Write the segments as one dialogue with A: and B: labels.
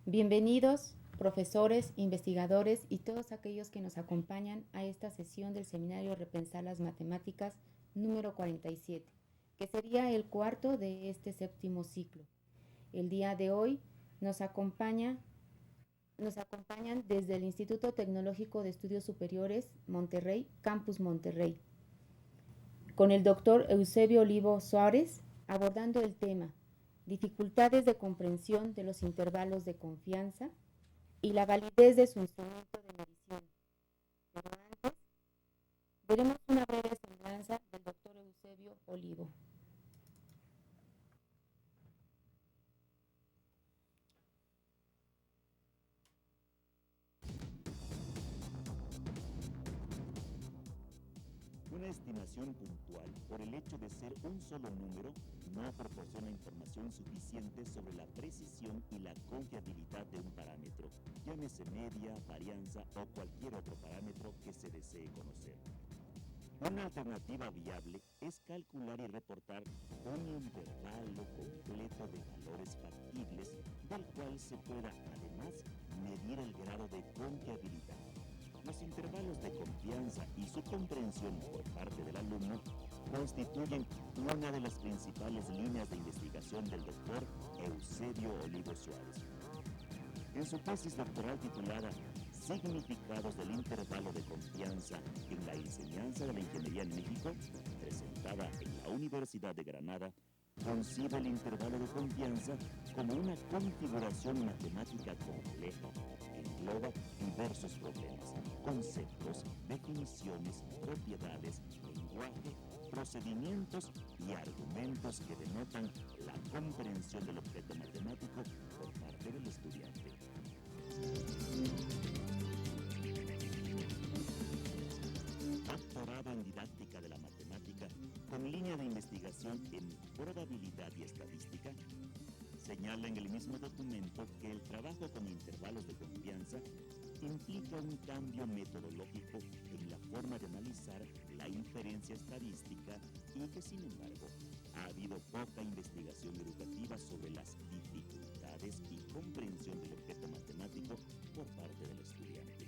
A: Bienvenidos, profesores, investigadores y todos aquellos que nos acompañan a esta sesión del seminario Repensar las Matemáticas número 47, que sería el cuarto de este séptimo ciclo. El día de hoy nos acompañan desde el Instituto Tecnológico de Estudios Superiores Monterrey, Campus Monterrey, con el doctor Eusebio Olivo Suárez, abordando el tema dificultades de comprensión de los intervalos de confianza y la validez de su instrumento de medición. Pero antes, veremos una breve semblanza del doctor Eusebio Olivo.
B: Una estimación puntual, por el hecho de ser un solo número, no proporciona información suficiente sobre la precisión y la confiabilidad de un parámetro, llámese media, varianza o cualquier otro parámetro que se desee conocer. Una alternativa viable es calcular y reportar un intervalo completo de valores factibles, del cual se pueda, además, medir el grado de confiabilidad. Los intervalos de confianza y su comprensión por parte del alumno constituyen una de las principales líneas de investigación del doctor Eusebio Olivo Suárez. En su tesis doctoral titulada Significados del intervalo de confianza en la enseñanza de la ingeniería en México, presentada en la Universidad de Granada, concibe el intervalo de confianza como una configuración matemática compleja que engloba diversos problemas, conceptos, definiciones, propiedades, lenguaje, procedimientos y argumentos que denotan la comprensión del objeto matemático por parte del estudiante. Doctorado en didáctica de la matemática con línea de investigación en probabilidad y estadística, señala en el mismo documento que el trabajo con intervalos de confianza implica un cambio metodológico en la forma de analizar la inferencia estadística y que, sin embargo, ha habido poca investigación educativa sobre las dificultades y comprensión del objeto matemático por parte del estudiante.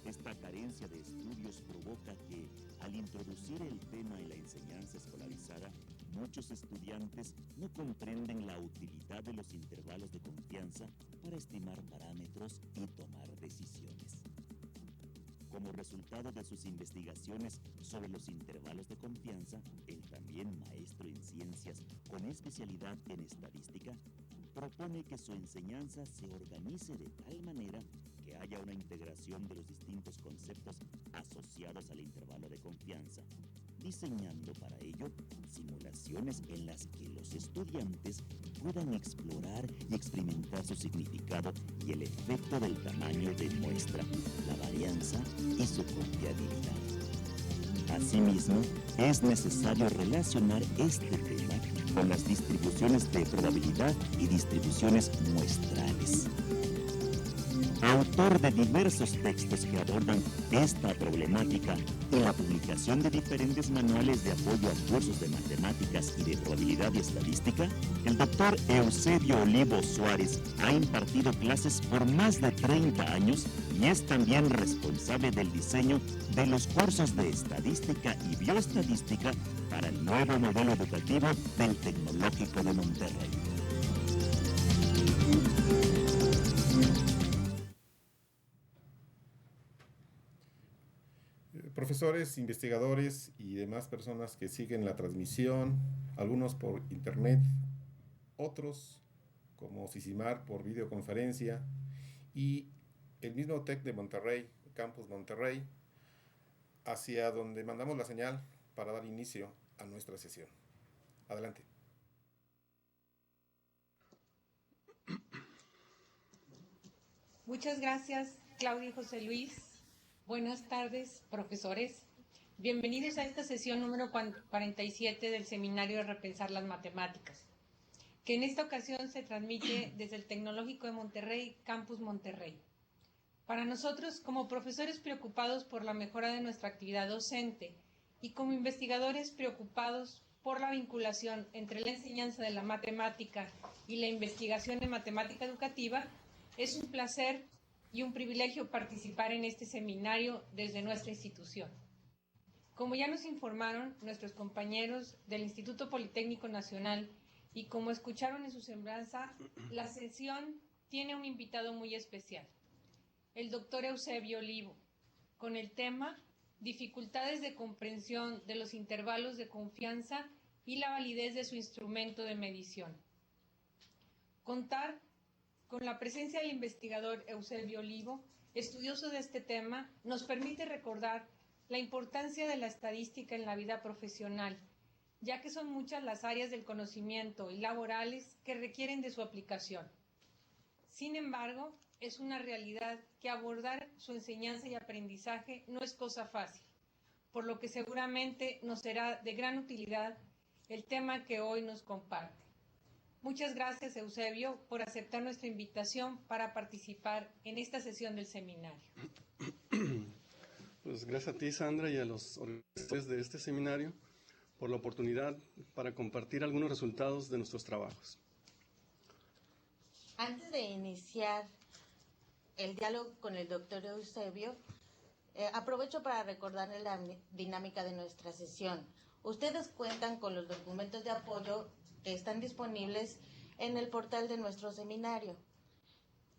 B: Esta carencia de estudios provoca que, al introducir el tema en la enseñanza escolarizada, muchos estudiantes no comprenden la utilidad de los intervalos de confianza para estimar parámetros y tomar decisiones. Como resultado de sus investigaciones sobre los intervalos de confianza, el también maestro en ciencias con especialidad en estadística propone que su enseñanza se organice de tal manera que haya una integración de los distintos conceptos asociados al intervalo de confianza, diseñando para ello simulaciones en las que los estudiantes puedan explorar y experimentar su significado y el efecto del tamaño de muestra, la varianza y su confiabilidad. Asimismo, es necesario relacionar este tema con las distribuciones de probabilidad y distribuciones muestrales. Autor de diversos textos que abordan esta problemática en la publicación de diferentes manuales de apoyo a cursos de matemáticas y de probabilidad y estadística, el doctor Eusebio Olivo Suárez ha impartido clases por más de 30 años y es también responsable del diseño de los cursos de estadística y bioestadística para el nuevo modelo educativo del Tecnológico de Monterrey.
C: Profesores, investigadores y demás personas que siguen la transmisión, algunos por internet, otros como Sisimar por videoconferencia y el mismo TEC de Monterrey, Campus Monterrey, hacia donde mandamos la señal para dar inicio a nuestra sesión. Adelante.
D: Muchas gracias, Claudia y José Luis. Buenas tardes, profesores. Bienvenidos a esta sesión número 47 del Seminario de Repensar las Matemáticas, que en esta ocasión se transmite desde el Tecnológico de Monterrey, Campus Monterrey. Para nosotros, como profesores preocupados por la mejora de nuestra actividad docente y como investigadores preocupados por la vinculación entre la enseñanza de la matemática y la investigación en matemática educativa, Es un placer y un privilegio participar en este seminario desde nuestra institución. Como ya nos informaron nuestros compañeros del Instituto Politécnico Nacional y como escucharon en su semblanza, la sesión tiene un invitado muy especial, el doctor Eusebio Olivo, con el tema Dificultades de comprensión de los intervalos de confianza y la validez de su instrumento de medición. Contar con la presencia del investigador Eusebio Olivo, estudioso de este tema, nos permite recordar la importancia de la estadística en la vida profesional, ya que son muchas las áreas del conocimiento y laborales que requieren de su aplicación. Sin embargo, es una realidad que abordar su enseñanza y aprendizaje no es cosa fácil, por lo que seguramente nos será de gran utilidad el tema que hoy nos comparte. Muchas gracias, Eusebio, por aceptar nuestra invitación para participar en esta sesión del seminario.
E: Pues gracias a ti, Sandra, y a los organizadores de este seminario por la oportunidad para compartir algunos resultados de nuestros trabajos.
F: Antes de iniciar el diálogo con el doctor Eusebio, aprovecho para recordarles la dinámica de nuestra sesión. Ustedes cuentan con los documentos de apoyo que están disponibles en el portal de nuestro seminario.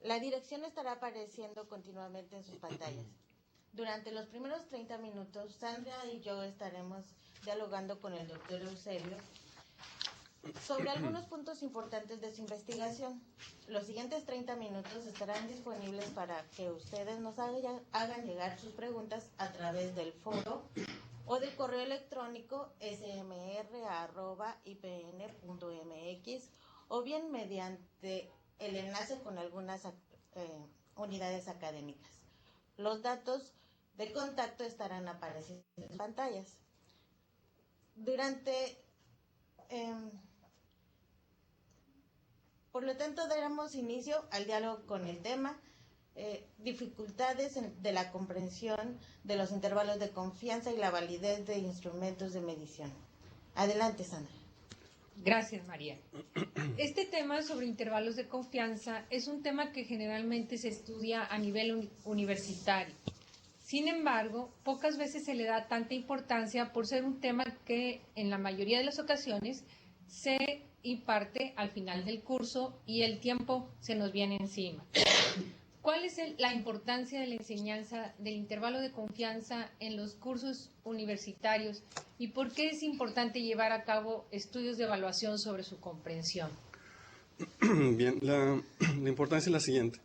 F: La dirección estará apareciendo continuamente en sus pantallas. Durante los primeros 30 minutos, Sandra y yo estaremos dialogando con el doctor Eusebio sobre algunos puntos importantes de su investigación. Los siguientes 30 minutos estarán disponibles para que ustedes nos hagan llegar sus preguntas a través del foro o del correo electrónico smr@ipn.mx o bien mediante el enlace con algunas unidades académicas. Los datos de contacto estarán apareciendo en las pantallas. Por lo tanto, daremos inicio al diálogo con el tema dificultades de la comprensión de los intervalos de confianza y la validez de instrumentos de medición. Adelante, Sandra.
D: Gracias, María. Este tema sobre intervalos de confianza es un tema que generalmente se estudia a nivel universitario. Sin embargo, pocas veces se le da tanta importancia por ser un tema que en la mayoría de las ocasiones se imparte al final del curso y el tiempo se nos viene encima. ¿Cuál es la importancia de la enseñanza del intervalo de confianza en los cursos universitarios y por qué es importante llevar a cabo estudios de evaluación sobre su comprensión?
E: Bien, la importancia es la siguiente.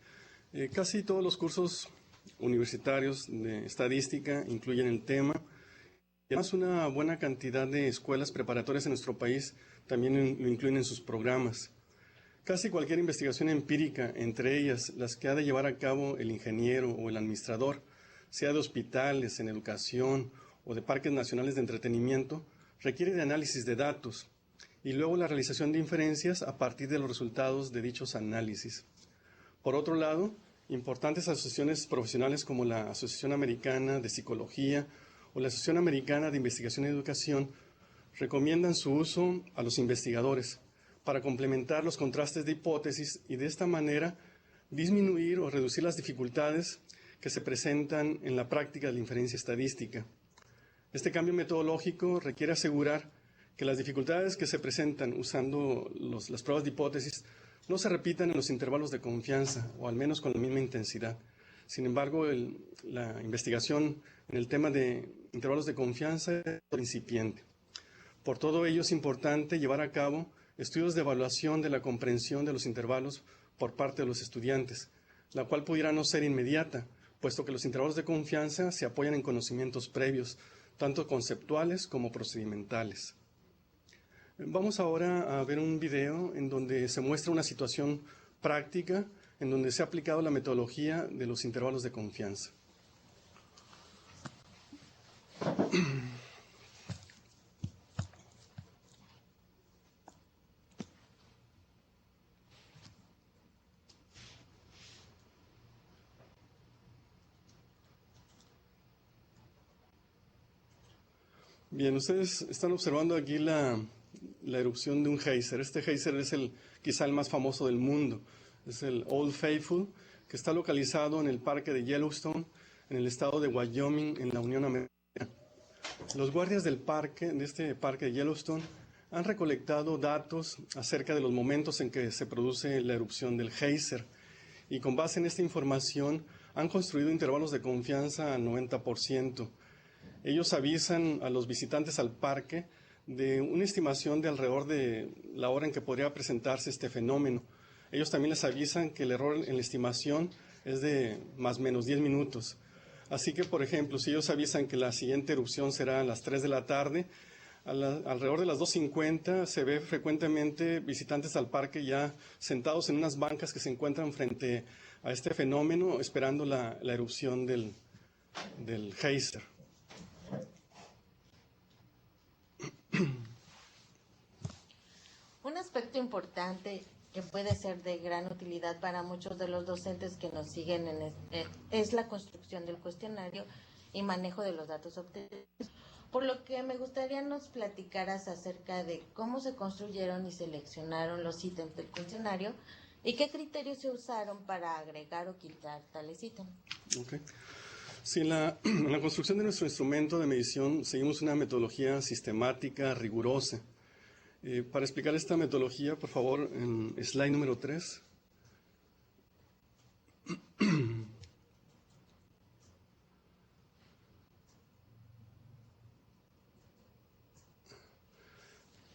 E: Casi todos los cursos universitarios de estadística incluyen el tema. Y además, una buena cantidad de escuelas preparatorias en nuestro país también lo incluyen en sus programas. Casi cualquier investigación empírica, entre ellas las que ha de llevar a cabo el ingeniero o el administrador, sea de hospitales, en educación o de parques nacionales de entretenimiento, requiere de análisis de datos y luego la realización de inferencias a partir de los resultados de dichos análisis. Por otro lado, importantes asociaciones profesionales como la Asociación Americana de Psicología o la Asociación Americana de Investigación y Educación recomiendan su uso a los investigadores para complementar los contrastes de hipótesis y de esta manera disminuir o reducir las dificultades que se presentan en la práctica de la inferencia estadística. Este cambio metodológico requiere asegurar que las dificultades que se presentan usando las pruebas de hipótesis no se repitan en los intervalos de confianza, o al menos con la misma intensidad. Sin embargo, la investigación en el tema de intervalos de confianza es incipiente. Por todo ello, es importante llevar a cabo estudios de evaluación de la comprensión de los intervalos por parte de los estudiantes, la cual pudiera no ser inmediata, puesto que los intervalos de confianza se apoyan en conocimientos previos, tanto conceptuales como procedimentales. Vamos ahora a ver un video en donde se muestra una situación práctica en donde se ha aplicado la metodología de los intervalos de confianza. Bien, ustedes están observando aquí la erupción de un geyser. Este geyser es quizá el más famoso del mundo. es el Old Faithful, que está localizado en el parque de Yellowstone, en el estado de Wyoming, en la Unión Americana. Los guardias del parque, de este parque de Yellowstone, han recolectado datos acerca de los momentos en que se produce la erupción del geyser, y con base en esta información han construido intervalos de confianza al 90%. Ellos avisan a los visitantes al parque de una estimación de alrededor de la hora en que podría presentarse este fenómeno. Ellos también les avisan que el error en la estimación es de más o menos 10 minutos. Así que, por ejemplo, si ellos avisan que la siguiente erupción será a las 3 de la tarde, alrededor de las 2:50 se ve frecuentemente visitantes al parque ya sentados en unas bancas que se encuentran frente a este fenómeno, esperando la erupción del geyser.
F: Un aspecto importante que puede ser de gran utilidad para muchos de los docentes que nos siguen es la construcción del cuestionario y manejo de los datos obtenidos. Por lo que me gustaría nos platicaras acerca de cómo se construyeron y seleccionaron los ítems del cuestionario y qué criterios se usaron para agregar o quitar tales ítems.
E: Okay. Sí, en la construcción de nuestro instrumento de medición seguimos una metodología sistemática, rigurosa. Para explicar esta metodología, por favor, en slide número 3.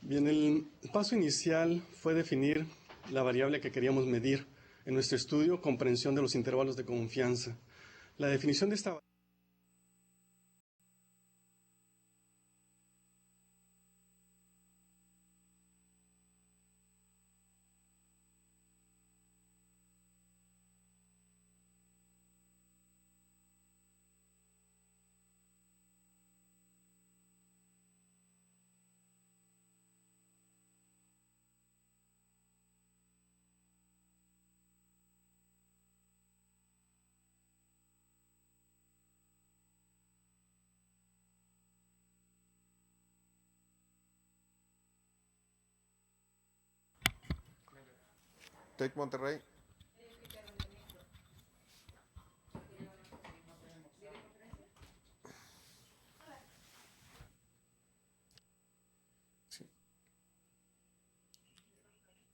E: Bien, el paso inicial fue definir la variable que queríamos medir. En nuestro estudio, comprensión de los intervalos de confianza. La definición de esta
C: TEC Monterrey. Sí.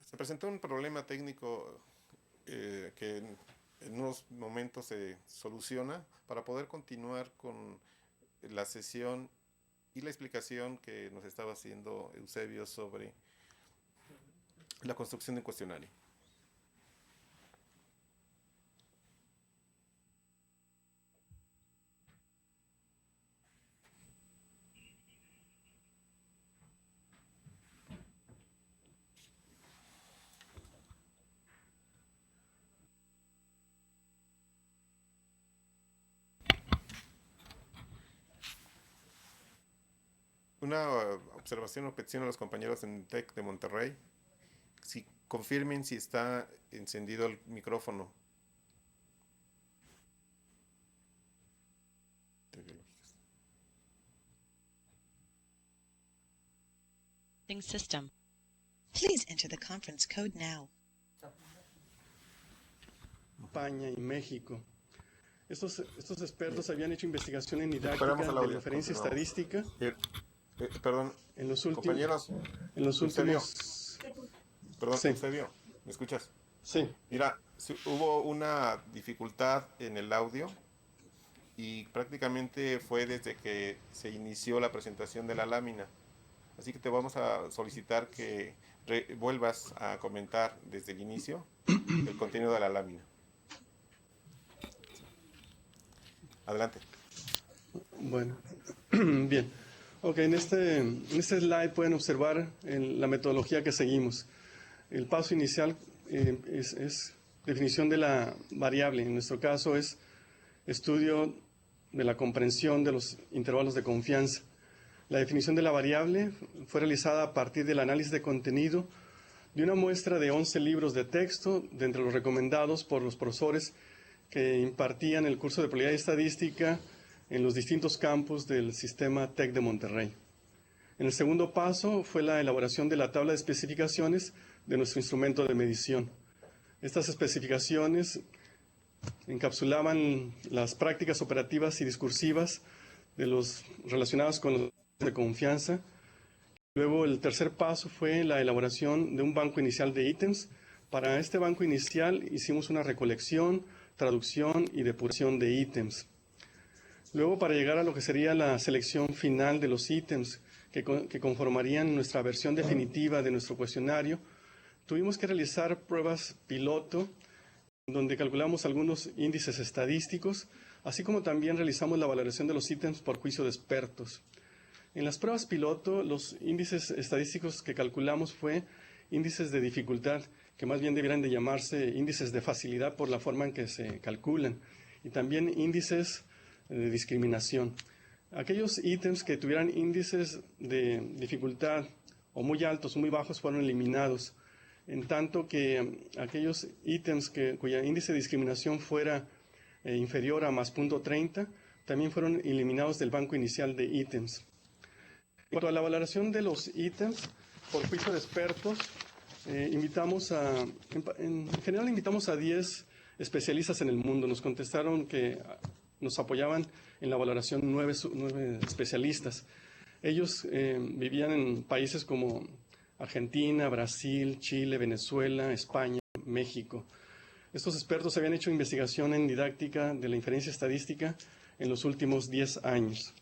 C: Se presentó un problema técnico que en unos momentos se soluciona para poder continuar con la sesión y la explicación que nos estaba haciendo Eusebio sobre la construcción de un cuestionario. Una observación o petición a los compañeros en TEC de Monterrey. Si confirmen si está encendido el micrófono.
G: System. Please enter the conference code now.
E: España y México. Estos expertos habían hecho investigación en didáctica de referencia estadística.
C: Perdón,
E: en los últimos,
C: compañeros.
E: En los últimos.
C: Perdón,
E: sí.
C: Eusebio, ¿me escuchas?
E: Sí.
C: Mira, hubo una dificultad en el audio y prácticamente fue desde que se inició la presentación de la lámina. Así que te vamos a solicitar que vuelvas a comentar desde el inicio el contenido de la lámina. Adelante.
E: Bueno, bien. Ok, en este slide pueden observar la metodología que seguimos. El paso inicial es definición de la variable. En nuestro caso es estudio de la comprensión de los intervalos de confianza. La definición de la variable fue realizada a partir del análisis de contenido de una muestra de 11 libros de texto de entre los recomendados por los profesores que impartían el curso de probabilidad y estadística en los distintos campus del sistema TEC de Monterrey. En el segundo paso fue la elaboración de la tabla de especificaciones de nuestro instrumento de medición. Estas especificaciones encapsulaban las prácticas operativas y discursivas de los relacionados con los de confianza. Luego, el tercer paso fue la elaboración de un banco inicial de ítems. Para este banco inicial hicimos una recolección, traducción y depuración de ítems. Luego, para llegar a lo que sería la selección final de los ítems que conformarían nuestra versión definitiva de nuestro cuestionario, tuvimos que realizar pruebas piloto, donde calculamos algunos índices estadísticos, así como también realizamos la valoración de los ítems por juicio de expertos. En las pruebas piloto, los índices estadísticos que calculamos fue índices de dificultad, que más bien debieran de llamarse índices de facilidad por la forma en que se calculan, y también índices de discriminación. Aquellos ítems que tuvieran índices de dificultad o muy altos o muy bajos fueron eliminados, en tanto que aquellos ítems cuya índice de discriminación fuera inferior a más .30 también fueron eliminados del banco inicial de ítems. En cuanto a la valoración de los ítems, por juicio de expertos, en general invitamos a 10 especialistas en el mundo. Nos contestaron que nos apoyaban en la valoración 9 especialistas. Ellos vivían en países como Argentina, Brasil, Chile, Venezuela, España, México. Estos expertos habían hecho investigación en didáctica de la inferencia estadística en los últimos 10 años.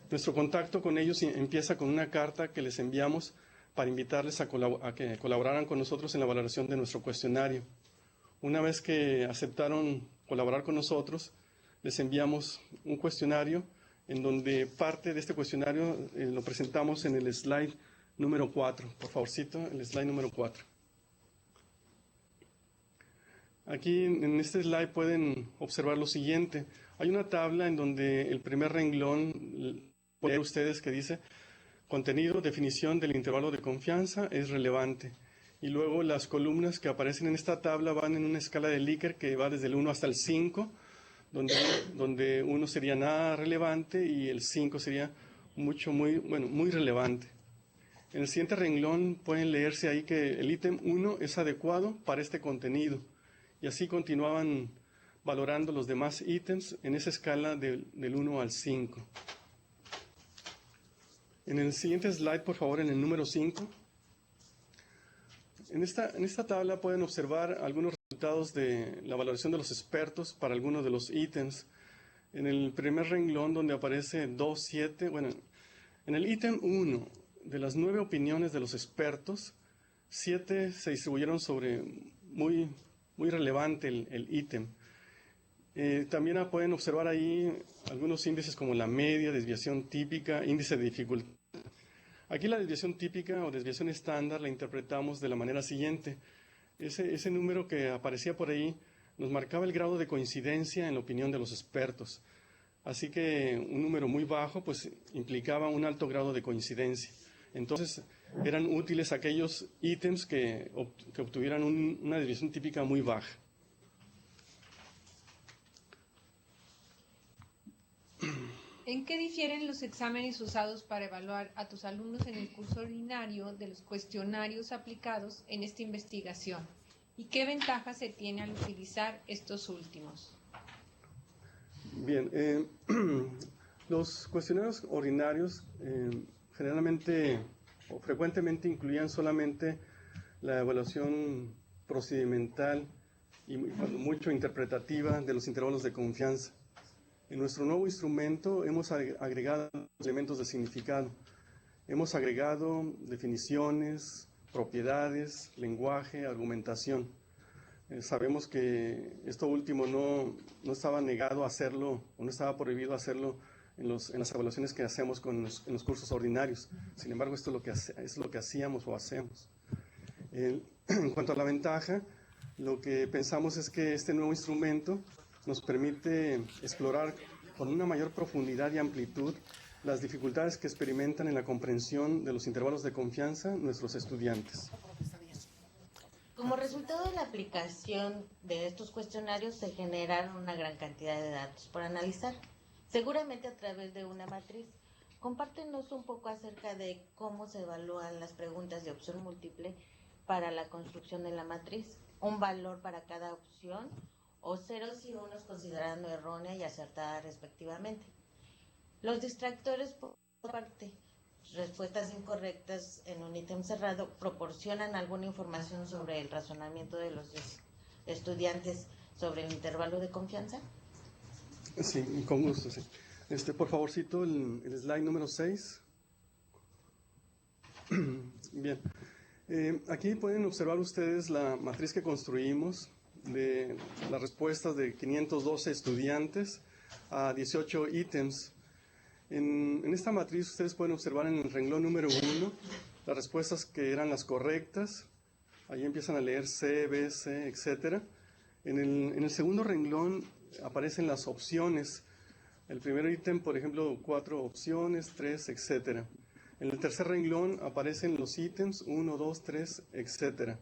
E: Nuestro contacto con ellos empieza con una carta que les enviamos para invitarles a que colaboraran con nosotros en la valoración de nuestro cuestionario. Una vez que aceptaron colaborar con nosotros, les enviamos un cuestionario en donde parte de este cuestionario lo presentamos en el slide número 4. Por favorcito, el slide número 4. Aquí en este slide pueden observar lo siguiente. Hay una tabla en donde el primer renglón, pueden ver ustedes que dice contenido, definición del intervalo de confianza es relevante. Y luego las columnas que aparecen en esta tabla van en una escala de Likert que va desde el 1 hasta el 5, donde 1 sería nada relevante y el 5 sería muy relevante. En el siguiente renglón pueden leerse ahí que el ítem 1 es adecuado para este contenido. Y así continuaban valorando los demás ítems en esa escala del 1 al 5. En el siguiente slide, por favor, en el número 5. En esta tabla pueden observar algunos resultados de la valoración de los expertos para algunos de los ítems. En el primer renglón donde aparece 2, 7, en el ítem 1 de las 9 opiniones de los expertos, 7 se distribuyeron sobre muy relevante el ítem. También pueden observar ahí algunos índices como la media, desviación típica, índice de dificultad. Aquí la desviación típica o desviación estándar la interpretamos de la manera siguiente. Ese número que aparecía por ahí nos marcaba el grado de coincidencia en la opinión de los expertos. Así que un número muy bajo pues implicaba un alto grado de coincidencia. Entonces eran útiles aquellos ítems que obtuvieran una desviación típica muy baja.
D: ¿En qué difieren los exámenes usados para evaluar a tus alumnos en el curso ordinario de los cuestionarios aplicados en esta investigación? ¿Y qué ventajas se tiene al utilizar estos últimos?
E: Bien, los cuestionarios ordinarios generalmente o frecuentemente incluían solamente la evaluación procedimental y mucho interpretativa de los intervalos de confianza. En nuestro nuevo instrumento hemos agregado elementos de significado. Hemos agregado definiciones, propiedades, lenguaje, argumentación. Sabemos que esto último no estaba negado a hacerlo o no estaba prohibido hacerlo en las evaluaciones que hacemos en los cursos ordinarios. Sin embargo, esto es lo que hacíamos o hacemos. En cuanto a la ventaja, lo que pensamos es que este nuevo instrumento nos permite explorar con una mayor profundidad y amplitud las dificultades que experimentan en la comprensión de los intervalos de confianza nuestros estudiantes.
F: Como resultado de la aplicación de estos cuestionarios se generaron una gran cantidad de datos por analizar, seguramente a través de una matriz. Compártenos un poco acerca de cómo se evalúan las preguntas de opción múltiple para la construcción de la matriz. un valor para cada opción, o ceros y unos considerando errónea y acertada respectivamente. Los distractores, por parte, respuestas incorrectas en un ítem cerrado, proporcionan alguna información sobre el razonamiento de los estudiantes sobre el intervalo de confianza.
E: Sí, con gusto, sí. Por favorcito, el slide número 6. Bien. Aquí pueden observar ustedes la matriz que construimos de las respuestas de 512 estudiantes a 18 ítems. En esta matriz ustedes pueden observar en el renglón número 1 las respuestas que eran las correctas. Ahí empiezan a leer C, B, C, etc. En el segundo renglón aparecen las opciones. El primer ítem, por ejemplo, 4 opciones, 3, etc. En el tercer renglón aparecen los ítems 1, 2, 3, etc.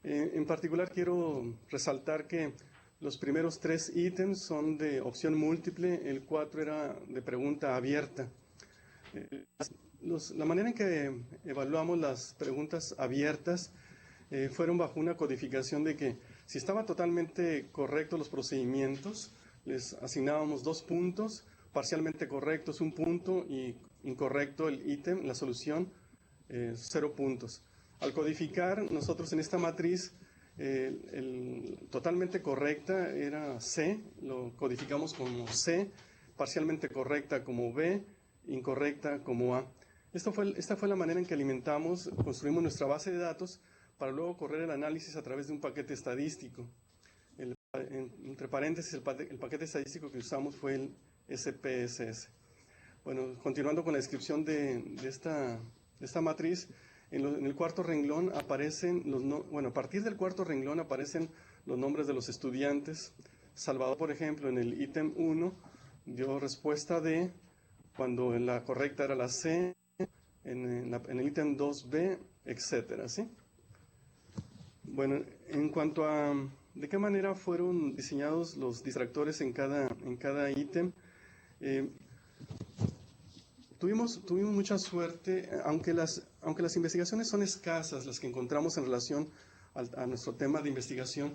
E: En particular quiero resaltar que los primeros 3 ítems son de opción múltiple, el 4 era de pregunta abierta. La manera en que evaluamos las preguntas abiertas fueron bajo una codificación de que si estaba totalmente correcto los procedimientos, les asignábamos 2 puntos, parcialmente correctos 1 punto y incorrecto el ítem, la solución, 0 puntos. Al codificar, nosotros en esta matriz, totalmente correcta era C, lo codificamos como C, parcialmente correcta como B, incorrecta como A. Esta fue la manera en que construimos nuestra base de datos para luego correr el análisis a través de un paquete estadístico. Entre paréntesis, el paquete estadístico que usamos fue el SPSS. Bueno, continuando con la descripción de esta matriz, en el cuarto renglón aparecen a partir del cuarto renglón aparecen los nombres de los estudiantes. Salvador, por ejemplo, en el ítem 1 dio respuesta D, cuando la correcta era la C, en el ítem 2B, etcétera, ¿sí? Bueno, en cuanto a de qué manera fueron diseñados los distractores en cada ítem, tuvimos mucha suerte, aunque las investigaciones son escasas, las que encontramos en relación a nuestro tema de investigación,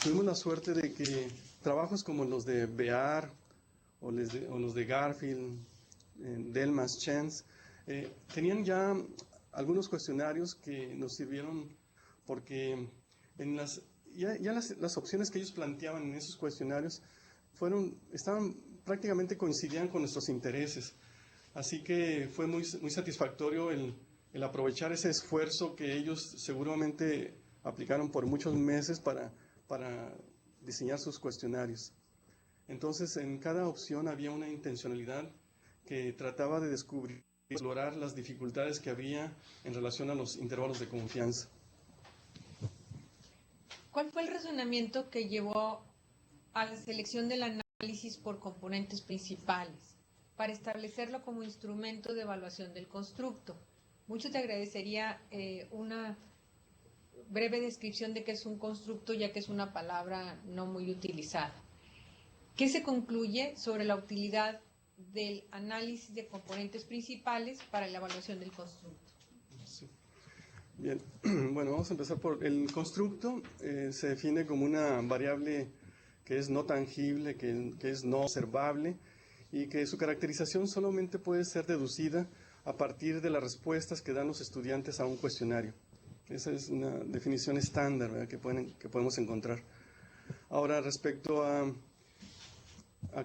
E: tuvimos la suerte de que trabajos como los de Bear o los de Garfield, Delmas, Chance, tenían ya algunos cuestionarios que nos sirvieron porque las opciones que ellos planteaban en esos cuestionarios coincidían con nuestros intereses. Así que fue muy satisfactorio el aprovechar ese esfuerzo que ellos seguramente aplicaron por muchos meses para diseñar sus cuestionarios. Entonces, en cada opción había una intencionalidad que trataba de descubrir y explorar las dificultades que había en relación a los intervalos de confianza.
D: ¿Cuál fue el razonamiento que llevó a la selección del análisis por componentes principales para establecerlo como instrumento de evaluación del constructo? Mucho te agradecería una breve descripción de qué es un constructo, ya que es una palabra no muy utilizada. ¿Qué se concluye sobre la utilidad del análisis de componentes principales para la evaluación del constructo?
E: Sí. Bien, bueno, vamos a empezar por el constructo. Se define como una variable que es no tangible, que es no observable y que su caracterización solamente puede ser deducida a partir de las respuestas que dan los estudiantes a un cuestionario. Esa es una definición estándar, ¿verdad?, que podemos encontrar. Ahora, respecto a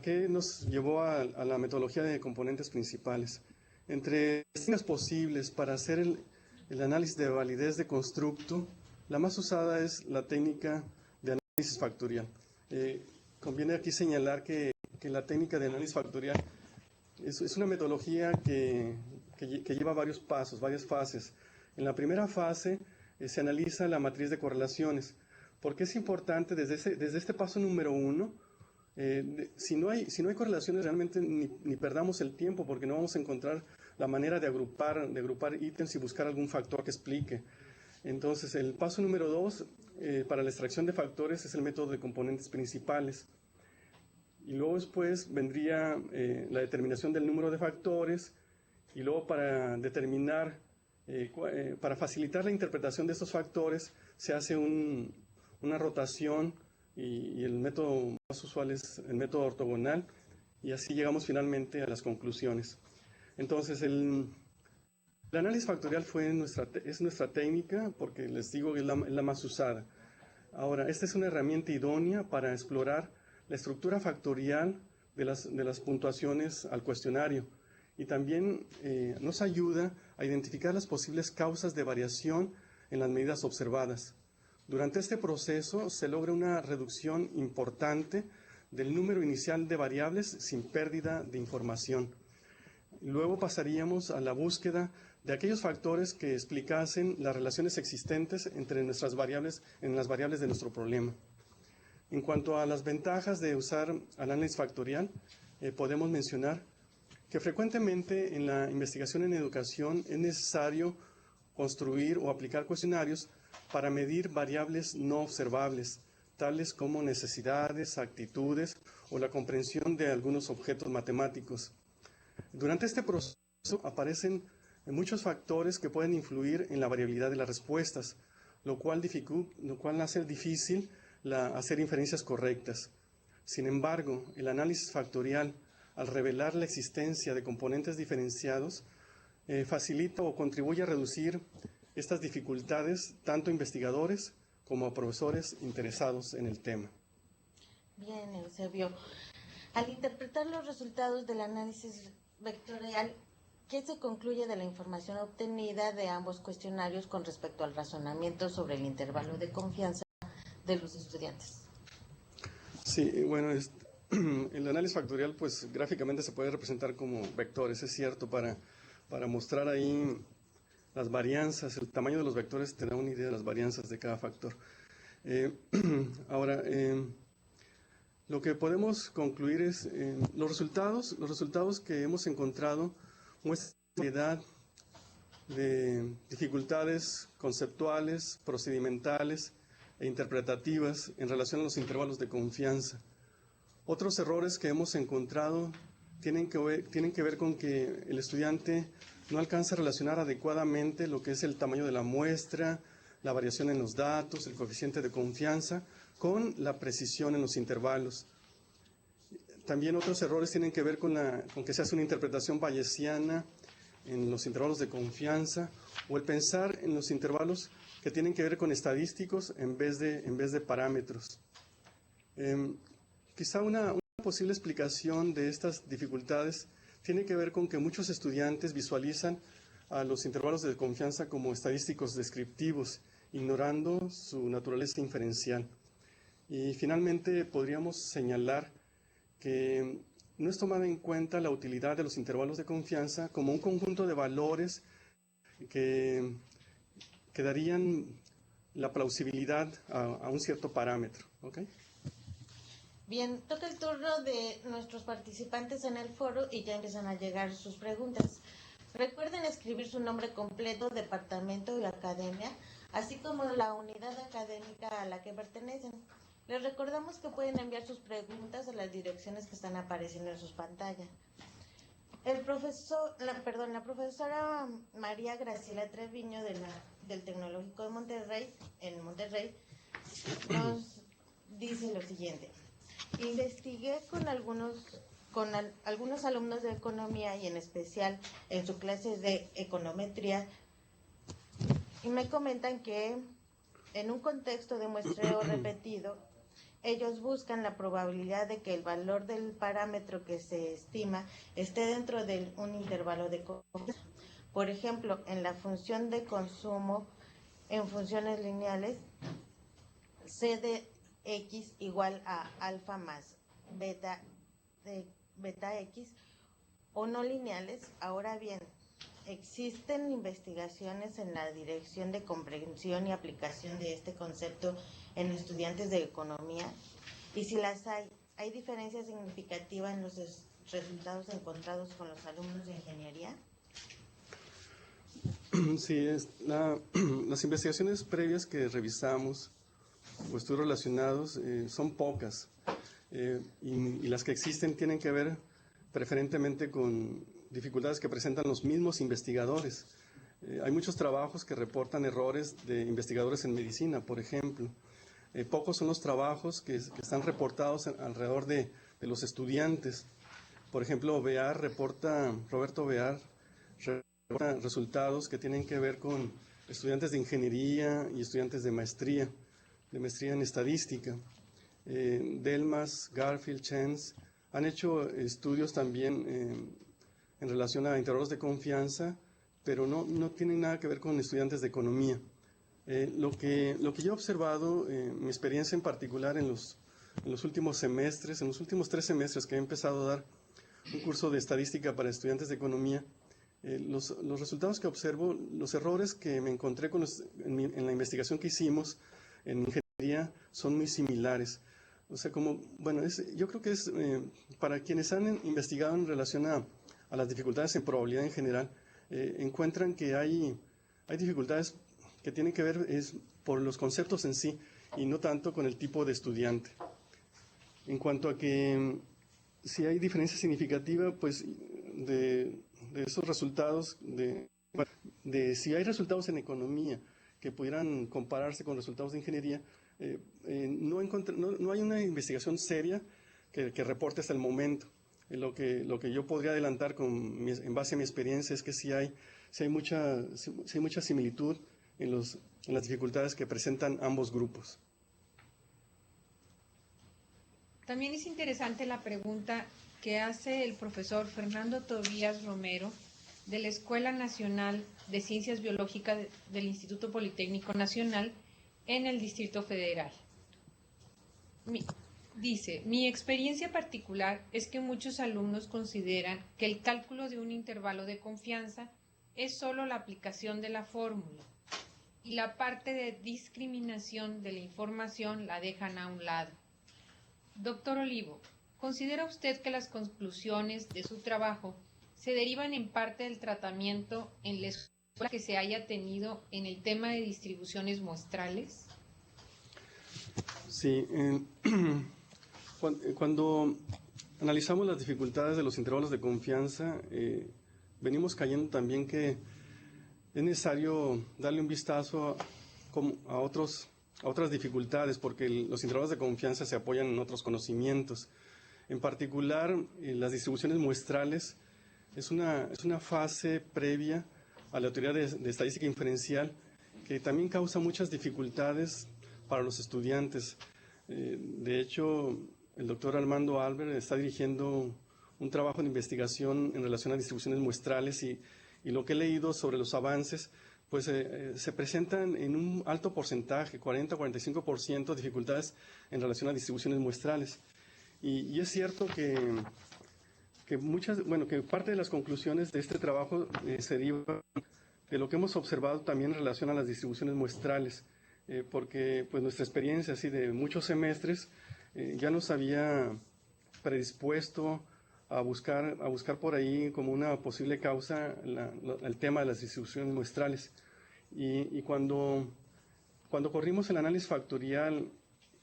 E: qué nos llevó a la metodología de componentes principales. Entre las técnicas posibles para hacer el análisis de validez de constructo, la más usada es la técnica de análisis factorial. Conviene aquí señalar que la técnica de análisis factorial es una metodología que lleva varios pasos, varias fases. En la primera fase se analiza la matriz de correlaciones. ¿Por qué es importante desde este paso número 1? Si no hay correlaciones, realmente ni perdamos el tiempo, porque no vamos a encontrar la manera de agrupar ítems y buscar algún factor que explique. Entonces, el paso número 2 para la extracción de factores es el método de componentes principales. Y luego después vendría la determinación del número de factores, y luego para determinar, para facilitar la interpretación de estos factores, se hace un una rotación y el método más usual es el método ortogonal, y así llegamos finalmente a las conclusiones. Entonces, el análisis factorial es nuestra técnica, porque les digo que es la más usada. Ahora, esta es una herramienta idónea para explorar la estructura factorial de las puntuaciones al cuestionario, y también nos ayuda a identificar las posibles causas de variación en las medidas observadas. Durante este proceso se logra una reducción importante del número inicial de variables sin pérdida de información. Luego pasaríamos a la búsqueda de aquellos factores que explicasen las relaciones existentes entre las variables de nuestro problema. En cuanto a las ventajas de usar análisis factorial, podemos mencionar que frecuentemente en la investigación en educación es necesario construir o aplicar cuestionarios para medir variables no observables, tales como necesidades, actitudes o la comprensión de algunos objetos matemáticos. Durante este proceso aparecen muchos factores que pueden influir en la variabilidad de las respuestas, lo cual hace difícil hacer inferencias correctas. Sin embargo, el análisis factorial, al revelar la existencia de componentes diferenciados, facilita o contribuye a reducir estas dificultades tanto a investigadores como a profesores interesados en el tema.
F: Bien, Eusebio. Al interpretar los resultados del análisis vectorial, ¿qué se concluye de la información obtenida de ambos cuestionarios con respecto al razonamiento sobre el intervalo de confianza de los estudiantes?
E: Sí, bueno, el análisis factorial, pues gráficamente se puede representar como vectores, es cierto, para mostrar ahí las varianzas. El tamaño de los vectores te da una idea de las varianzas de cada factor. Ahora, lo que podemos concluir es los resultados que hemos encontrado muestran variedad de dificultades conceptuales, procedimentales e interpretativas en relación a los intervalos de confianza. Otros errores que hemos encontrado tienen que ver con que el estudiante no alcanza a relacionar adecuadamente lo que es el tamaño de la muestra, la variación en los datos, el coeficiente de confianza, con la precisión en los intervalos. También otros errores tienen que ver con que se hace una interpretación bayesiana en los intervalos de confianza, o el pensar en los intervalos que tienen que ver con estadísticos en vez de parámetros. Quizá una posible explicación de estas dificultades tiene que ver con que muchos estudiantes visualizan a los intervalos de confianza como estadísticos descriptivos, ignorando su naturaleza inferencial. Y finalmente podríamos señalar que no es tomada en cuenta la utilidad de los intervalos de confianza como un conjunto de valores que darían la plausibilidad a un cierto parámetro. ¿Okay?
F: Bien, toca el turno de nuestros participantes en el foro y ya empiezan a llegar sus preguntas. Recuerden escribir su nombre completo, departamento y academia, así como la unidad académica a la que pertenecen. Les recordamos que pueden enviar sus preguntas a las direcciones que están apareciendo en sus pantallas. La profesora María Graciela Treviño del Tecnológico de Monterrey, en Monterrey, nos dice lo siguiente. Investigué con algunos alumnos de economía y en especial en su clase de econometría y me comentan que en un contexto de muestreo repetido ellos buscan la probabilidad de que el valor del parámetro que se estima esté dentro de un intervalo de confianza. Por ejemplo, en la función de consumo en funciones lineales, C de X igual a alfa más beta X, o no lineales. Ahora bien, existen investigaciones en la dirección de comprensión y aplicación de este concepto en estudiantes de economía, y si las hay diferencia significativa en los resultados encontrados con los alumnos de ingeniería.
E: Sí, las investigaciones previas que revisamos o estudios relacionados son pocas, y las que existen tienen que ver preferentemente con dificultades que presentan los mismos investigadores. Hay muchos trabajos que reportan errores de investigadores en medicina, por ejemplo. pocos son los trabajos que están reportados alrededor de los estudiantes. Por ejemplo, Roberto Bear reporta resultados que tienen que ver con estudiantes de ingeniería y estudiantes de maestría en estadística. Delmas, Garfield, Chance han hecho estudios también en relación a intervalos de confianza, pero no tienen nada que ver con estudiantes de economía. Lo que yo he observado, mi experiencia en particular en los últimos semestres, en los últimos 3 semestres que he empezado a dar un curso de estadística para estudiantes de economía, los resultados que observo, los errores que me encontré en la investigación que hicimos en ingeniería son muy similares. O sea, yo creo que es para quienes han investigado en relación a las dificultades en probabilidad en general, encuentran que hay dificultades que tienen que ver por los conceptos en sí y no tanto con el tipo de estudiante. En cuanto a que si hay diferencia significativa, pues de esos resultados, si hay resultados en economía que pudieran compararse con resultados de ingeniería, no hay una investigación seria que reporte hasta el momento. Lo que yo podría adelantar en base a mi experiencia es que sí hay mucha similitud en las dificultades que presentan ambos grupos.
D: También es interesante la pregunta que hace el profesor Fernando Tobías Romero de la Escuela Nacional de Ciencias Biológicas del Instituto Politécnico Nacional en el Distrito Federal. Dice, mi experiencia particular es que muchos alumnos consideran que el cálculo de un intervalo de confianza es solo la aplicación de la fórmula y la parte de discriminación de la información la dejan a un lado. Doctor Olivo, ¿considera usted que las conclusiones de su trabajo se derivan en parte del tratamiento en la escuela que se haya tenido en el tema de distribuciones muestrales?
E: Sí, cuando analizamos las dificultades de los intervalos de confianza, venimos cayendo también que es necesario darle un vistazo a otras dificultades, porque los intervalos de confianza se apoyan en otros conocimientos. En particular, las distribuciones muestrales es una fase previa a la teoría de estadística inferencial que también causa muchas dificultades para los estudiantes. De hecho, el doctor Armando Albert está dirigiendo un trabajo de investigación en relación a distribuciones muestrales y lo que he leído sobre los avances, pues se presentan en un alto porcentaje, 40-45% dificultades en relación a distribuciones muestrales. Y es cierto que parte de las conclusiones de este trabajo se derivan de lo que hemos observado también en relación a las distribuciones muestrales, porque pues nuestra experiencia así de muchos semestres ya nos había predispuesto a buscar por ahí como una posible causa el tema de las distribuciones muestrales. Y cuando corrimos el análisis factorial,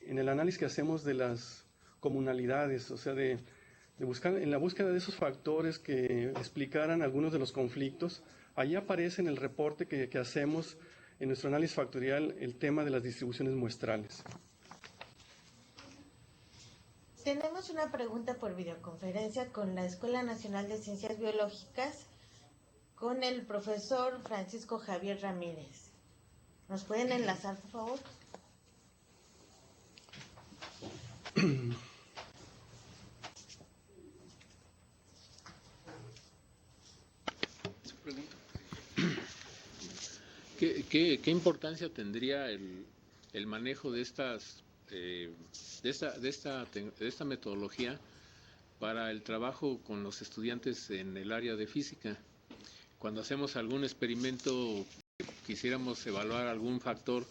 E: en el análisis que hacemos de las comunalidades, o sea, en la búsqueda de esos factores que explicaran algunos de los conflictos, ahí aparece en el reporte que hacemos en nuestro análisis factorial el tema de las distribuciones muestrales.
F: Tenemos una pregunta por videoconferencia con la Escuela Nacional de Ciencias Biológicas con el profesor Francisco Javier Ramírez. ¿Nos pueden enlazar, por favor?
H: ¿Qué importancia tendría el manejo de esta metodología para el trabajo con los estudiantes en el área de física? Cuando hacemos algún experimento, quisiéramos evaluar algún factor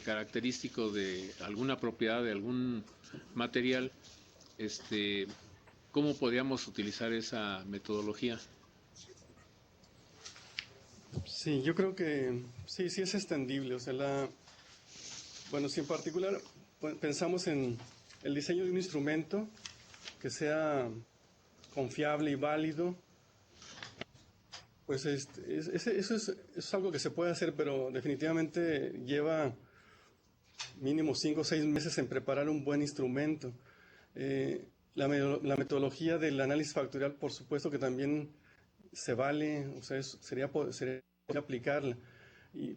H: característico de alguna propiedad de algún material, ¿cómo podríamos utilizar esa metodología?
E: Sí, yo creo que sí es extendible. O sea, si en particular pensamos en el diseño de un instrumento que sea confiable y válido, pues eso es algo que se puede hacer, pero definitivamente lleva mínimo 5 o 6 meses en preparar un buen instrumento. La metodología del análisis factorial, por supuesto que también se vale, o sea, sería aplicarla.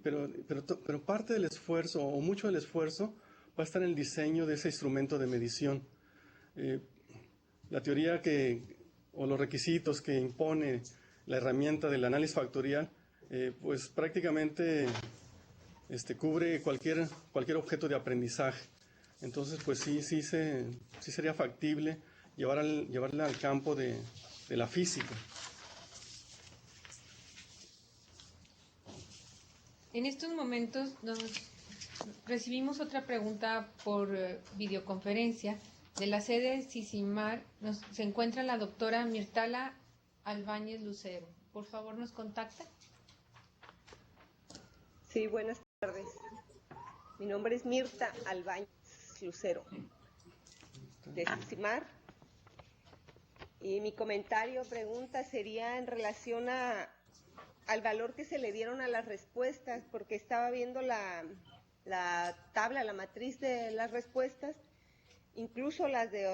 E: Pero parte del esfuerzo, o mucho del esfuerzo, va a estar en el diseño de ese instrumento de medición. La teoría o los requisitos que impone la herramienta del análisis factorial, pues prácticamente cubre cualquier objeto de aprendizaje. Entonces, pues sí sería factible llevarla al campo de la física.
D: En estos momentos recibimos otra pregunta por videoconferencia. De la sede CICIMAR se encuentra la doctora Mirtala Albáñez Lucero. Por favor, ¿nos contacta?
I: Sí, buenas tardes. Mi nombre es Mirta Albáñez Lucero, de CICIMAR. Y mi comentario, pregunta, sería en relación al valor que se le dieron a las respuestas, porque estaba viendo la tabla, la matriz de las respuestas, incluso las de